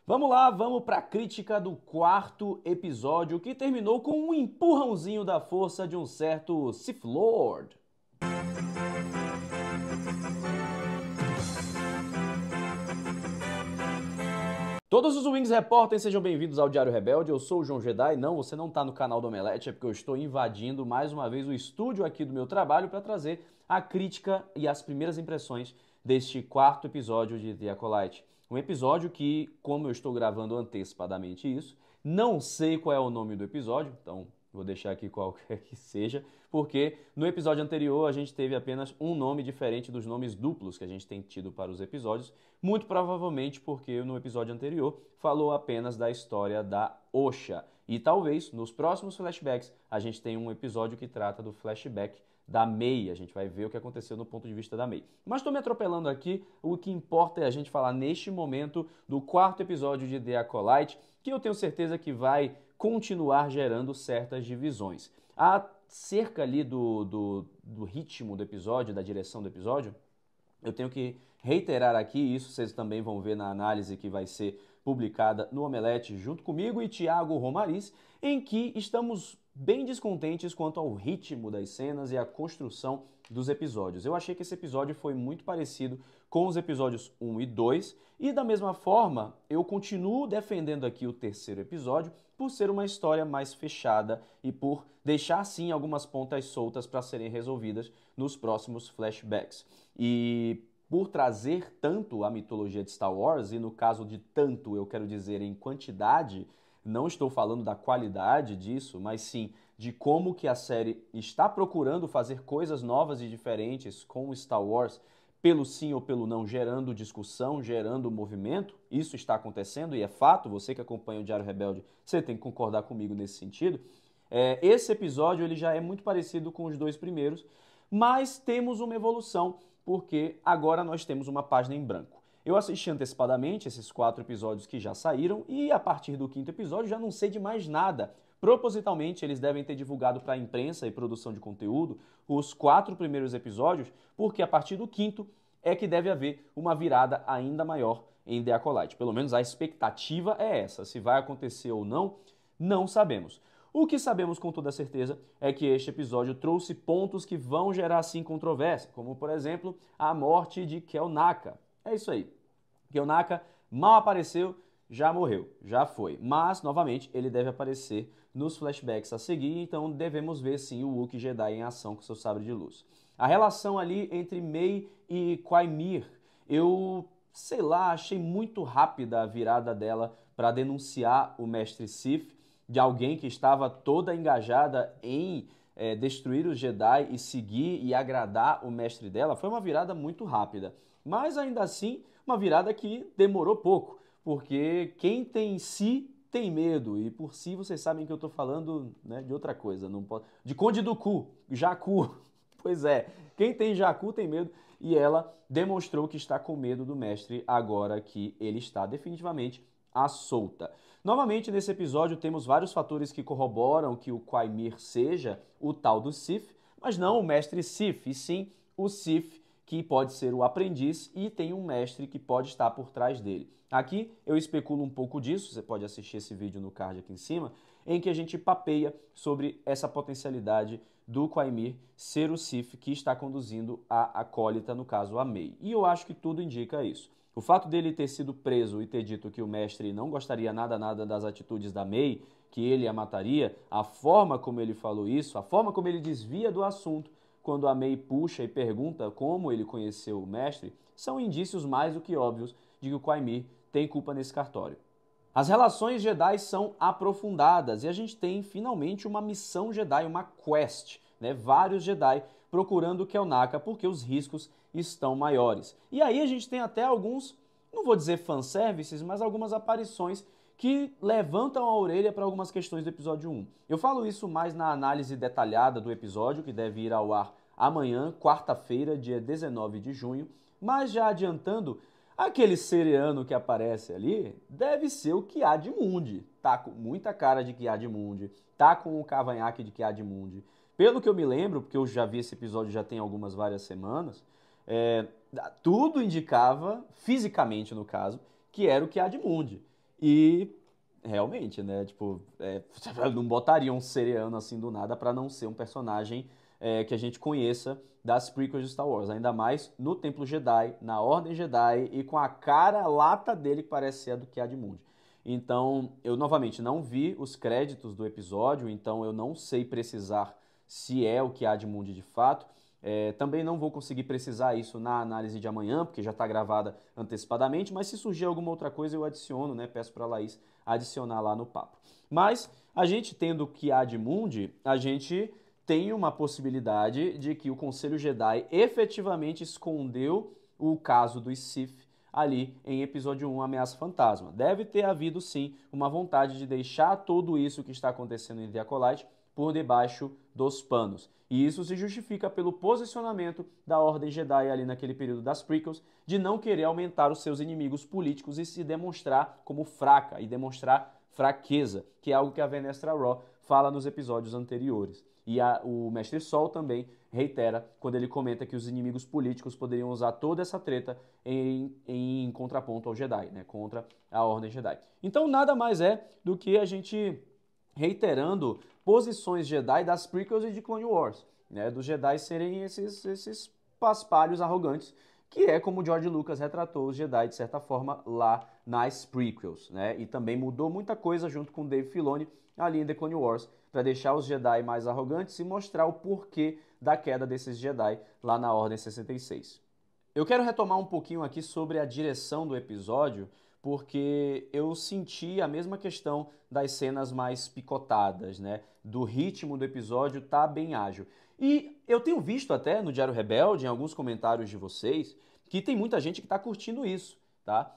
Vamos lá, vamos para a crítica do quarto episódio, que terminou com um empurrãozinho da força de um certo Sith Lord. Todos os Wings Repórteres, sejam bem-vindos ao Diário Rebelde. Eu sou o João Jedi. Não, você não está no canal do Omelete, é porque eu estou invadindo mais uma vez o estúdio aqui do meu trabalho para trazer a crítica e as primeiras impressões deste quarto episódio de The Acolyte. Um episódio que, como eu estou gravando antecipadamente isso, não sei qual é o nome do episódio, então vou deixar aqui qualquer que seja, porque no episódio anterior a gente teve apenas um nome diferente dos nomes duplos que a gente tem tido para os episódios, muito provavelmente porque no episódio anterior falou apenas da história da Osha. E talvez nos próximos flashbacks a gente tenha um episódio que trata do flashback da May. A gente vai ver o que aconteceu no ponto de vista da May. Mas estou me atropelando aqui, o que importa é a gente falar neste momento do quarto episódio de The Acolyte, que eu tenho certeza que vai continuar gerando certas divisões. Acerca ali do ritmo do episódio, da direção do episódio, eu tenho que reiterar aqui, isso vocês também vão ver na análise que vai ser publicada no Omelete junto comigo e Thiago Romariz, em que estamos bem descontentes quanto ao ritmo das cenas e a construção dos episódios. Eu achei que esse episódio foi muito parecido com os episódios 1 e 2, e da mesma forma, eu continuo defendendo aqui o terceiro episódio por ser uma história mais fechada e por deixar sim algumas pontas soltas para serem resolvidas nos próximos flashbacks. E por trazer tanto a mitologia de Star Wars, e no caso de tanto eu quero dizer em quantidade, não estou falando da qualidade disso, mas sim de como que a série está procurando fazer coisas novas e diferentes com Star Wars, pelo sim ou pelo não, gerando discussão, gerando movimento. Isso está acontecendo e é fato, você que acompanha o Diário Rebelde, você tem que concordar comigo nesse sentido. Esse episódio ele já é muito parecido com os dois primeiros, mas temos uma evolução, porque agora nós temos uma página em branco. Eu assisti antecipadamente esses 4 episódios que já saíram e a partir do 5º episódio já não sei de mais nada. Propositalmente eles devem ter divulgado para a imprensa e produção de conteúdo os 4 primeiros episódios, porque a partir do 5º é que deve haver uma virada ainda maior em The Acolyte. Pelo menos a expectativa é essa. Se vai acontecer ou não, não sabemos. O que sabemos com toda certeza é que este episódio trouxe pontos que vão gerar sim controvérsia, como por exemplo a morte de Kelnaka. É isso aí. Kelnaka mal apareceu, já morreu, já foi. Mas, novamente, ele deve aparecer nos flashbacks a seguir, então devemos ver sim o Wookiee Jedi em ação com seu sabre de luz. A relação ali entre May e Quaimir, eu, sei lá, achei muito rápida a virada dela para denunciar o mestre Sith, de alguém que estava toda engajada em destruir os Jedi e seguir e agradar o mestre dela. Foi uma virada muito rápida, mas ainda assim uma virada que demorou pouco, porque quem tem si tem medo, e por si vocês sabem que eu estou falando, né, de outra coisa, não pode... de Conde do Cu, Jakku. Pois é, quem tem Jakku tem medo, e ela demonstrou que está com medo do mestre agora que ele está definitivamente à solta. Novamente, nesse episódio, temos vários fatores que corroboram que o Quaimir seja o tal do Sith, mas não o mestre Sith, e sim o Sith que pode ser o aprendiz e tem um mestre que pode estar por trás dele. Aqui eu especulo um pouco disso, você pode assistir esse vídeo no card aqui em cima, em que a gente papeia sobre essa potencialidade do Quaimir ser o Sith que está conduzindo a acólita, no caso a May. E eu acho que tudo indica isso. O fato dele ter sido preso e ter dito que o mestre não gostaria nada das atitudes da May, que ele a mataria, a forma como ele falou isso, a forma como ele desvia do assunto quando a May puxa e pergunta como ele conheceu o mestre, são indícios mais do que óbvios de que o Quaimir tem culpa nesse cartório. As relações Jedi são aprofundadas e a gente tem finalmente uma missão Jedi, uma quest, né? Vários Jedi procurando Kelnaka porque os riscos estão maiores. E aí a gente tem até alguns, não vou dizer fanservices, mas algumas aparições que levantam a orelha para algumas questões do episódio 1. Eu falo isso mais na análise detalhada do episódio, que deve ir ao ar amanhã, quarta-feira, dia 19 de junho, mas já adiantando, aquele seriano que aparece ali deve ser o Ki-Adi-Mundi. Tá com muita cara de Ki-Adi-Mundi, tá com o cavanhaque de Ki-Adi-Mundi. Pelo que eu me lembro, porque eu já vi esse episódio já tem várias semanas, tudo indicava, fisicamente no caso, que era o Ki-Adi-Mundi. E realmente, né? Tipo, não botaria um Seriano assim do nada pra não ser um personagem que a gente conheça das prequels de Star Wars. Ainda mais no Templo Jedi, na Ordem Jedi e com a cara lata dele que parece ser a do Ki-Adi-Mundi. Então, eu novamente não vi os créditos do episódio, então eu não sei precisar se é o Ki-Adi-Mundi de fato. Também não vou conseguir precisar isso na análise de amanhã, porque já está gravada antecipadamente, mas se surgir alguma outra coisa eu adiciono, né? Peço para a Laís adicionar lá no papo. Mas a gente tendo o Ki-Adi-Mundi, a gente tem uma possibilidade de que o Conselho Jedi efetivamente escondeu o caso dos Sith ali em episódio 1, Ameaça Fantasma. Deve ter havido sim uma vontade de deixar tudo isso que está acontecendo em The Acolyte por debaixo dos panos. E isso se justifica pelo posicionamento da Ordem Jedi ali naquele período das prequels, de não querer aumentar os seus inimigos políticos e se demonstrar como fraca e demonstrar fraqueza, que é algo que a Venestra Raw fala nos episódios anteriores. E o Mestre Sol também reitera quando ele comenta que os inimigos políticos poderiam usar toda essa treta em contraponto ao Jedi, né, contra a Ordem Jedi. Então nada mais é do que a gente reiterando posições Jedi das prequels e de Clone Wars, né, dos Jedi serem esses paspalhos arrogantes, que é como George Lucas retratou os Jedi de certa forma lá nas prequels, né, e também mudou muita coisa junto com Dave Filoni ali em The Clone Wars, para deixar os Jedi mais arrogantes e mostrar o porquê da queda desses Jedi lá na Ordem 66. Eu quero retomar um pouquinho aqui sobre a direção do episódio, porque eu senti a mesma questão das cenas mais picotadas, né? Do ritmo do episódio tá bem ágil. E eu tenho visto até no Diário Rebelde, em alguns comentários de vocês, que tem muita gente que está curtindo isso, tá?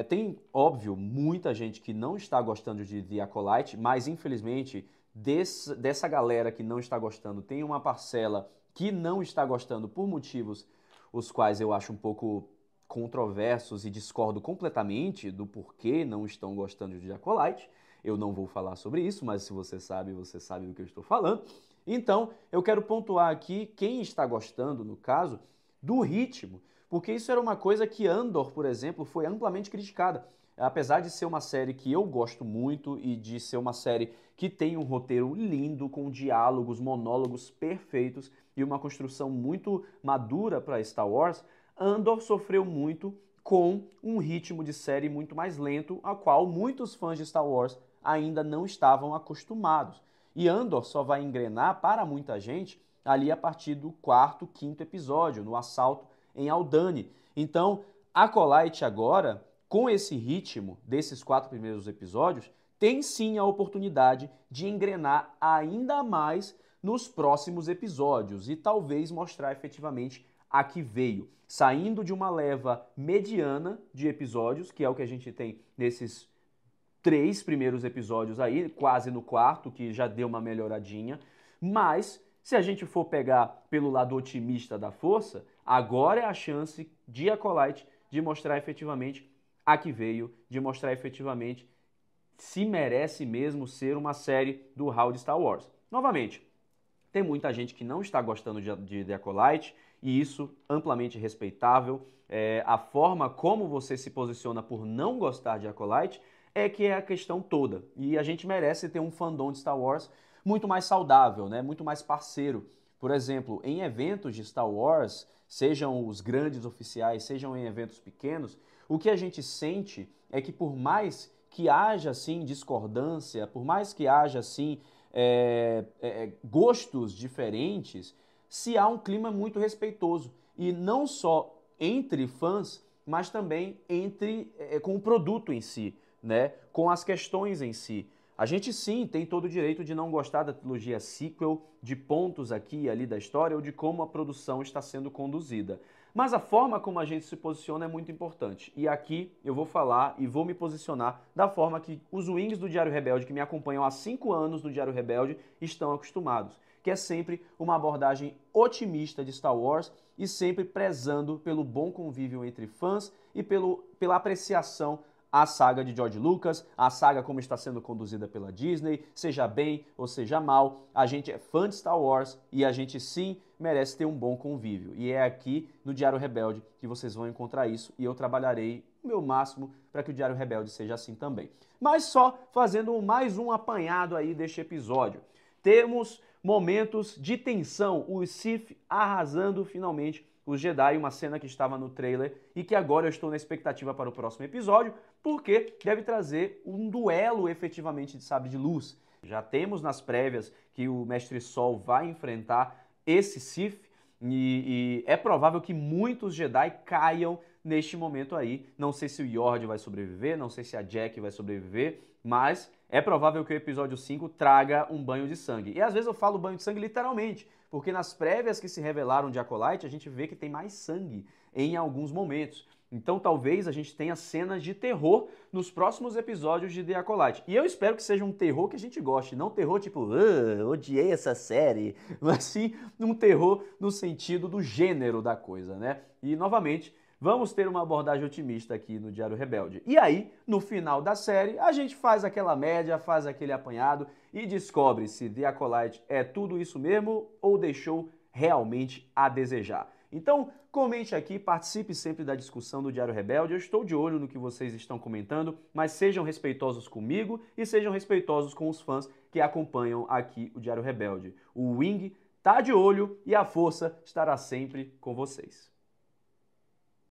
Tem, óbvio, muita gente que não está gostando de The Acolyte, mas infelizmente dessa galera que não está gostando, tem uma parcela que não está gostando por motivos os quais eu acho um pouco controversos e discordo completamente do porquê não estão gostando de Acolyte. Eu não vou falar sobre isso, mas se você sabe do que eu estou falando. Então, eu quero pontuar aqui quem está gostando, no caso, do ritmo, porque isso era uma coisa que Andor, por exemplo, foi amplamente criticada. Apesar de ser uma série que eu gosto muito e de ser uma série que tem um roteiro lindo, com diálogos, monólogos perfeitos e uma construção muito madura para Star Wars, Andor sofreu muito com um ritmo de série muito mais lento, a qual muitos fãs de Star Wars ainda não estavam acostumados. E Andor só vai engrenar para muita gente ali a partir do quarto, quinto episódio, no assalto em Aldhani. Então, Acolyte agora, com esse ritmo desses 4 primeiros episódios, tem sim a oportunidade de engrenar ainda mais nos próximos episódios e talvez mostrar efetivamente a que veio, saindo de uma leva mediana de episódios, que é o que a gente tem nesses 3 primeiros episódios aí, quase no quarto, que já deu uma melhoradinha, mas se a gente for pegar pelo lado otimista da força, agora é a chance de Acolyte de mostrar efetivamente a que veio, de mostrar efetivamente se merece mesmo ser uma série do hall de Star Wars. Novamente, tem muita gente que não está gostando de The Acolyte, e isso amplamente respeitável. A forma como você se posiciona por não gostar de Acolyte é que é a questão toda. E a gente merece ter um fandom de Star Wars muito mais saudável, né? Muito mais parceiro. Por exemplo, em eventos de Star Wars, sejam os grandes oficiais, sejam em eventos pequenos, o que a gente sente é que por mais que haja, assim, discordância, por mais que haja, assim, gostos diferentes, se há um clima muito respeitoso. E não só entre fãs, mas também com o produto em si, né? Com as questões em si. A gente sim tem todo o direito de não gostar da trilogia sequel, de pontos aqui e ali da história ou de como a produção está sendo conduzida. Mas a forma como a gente se posiciona é muito importante. E aqui eu vou falar e vou me posicionar da forma que os wings do Diário Rebelde, que me acompanham há 5 anos no Diário Rebelde, estão acostumados. Que é sempre uma abordagem otimista de Star Wars e sempre prezando pelo bom convívio entre fãs e pela apreciação à saga de George Lucas, a saga como está sendo conduzida pela Disney, seja bem ou seja mal, a gente é fã de Star Wars e a gente sim merece ter um bom convívio. E é aqui no Diário Rebelde que vocês vão encontrar isso e eu trabalharei o meu máximo para que o Diário Rebelde seja assim também. Mas só fazendo mais um apanhado aí deste episódio. Temos momentos de tensão, o Sith arrasando finalmente os Jedi, uma cena que estava no trailer e que agora eu estou na expectativa para o próximo episódio, porque deve trazer um duelo efetivamente de sabre de luz. Já temos nas prévias que o Mestre Sol vai enfrentar esse Sith e é provável que muitos Jedi caiam neste momento aí. Não sei se o Yord vai sobreviver, não sei se a Jack vai sobreviver, mas é provável que o episódio 5 traga um banho de sangue. E às vezes eu falo banho de sangue literalmente, porque nas prévias que se revelaram de Acolyte, a gente vê que tem mais sangue em alguns momentos. Então talvez a gente tenha cenas de terror nos próximos episódios de The Acolyte. E eu espero que seja um terror que a gente goste, não terror tipo, odiei essa série, mas sim um terror no sentido do gênero da coisa, né? E novamente, vamos ter uma abordagem otimista aqui no Diário Rebelde. E aí, no final da série, a gente faz aquela média, faz aquele apanhado e descobre se The Acolyte é tudo isso mesmo ou deixou realmente a desejar. Então, comente aqui, participe sempre da discussão do Diário Rebelde. Eu estou de olho no que vocês estão comentando, mas sejam respeitosos comigo e sejam respeitosos com os fãs que acompanham aqui o Diário Rebelde. O Wing tá de olho e a força estará sempre com vocês.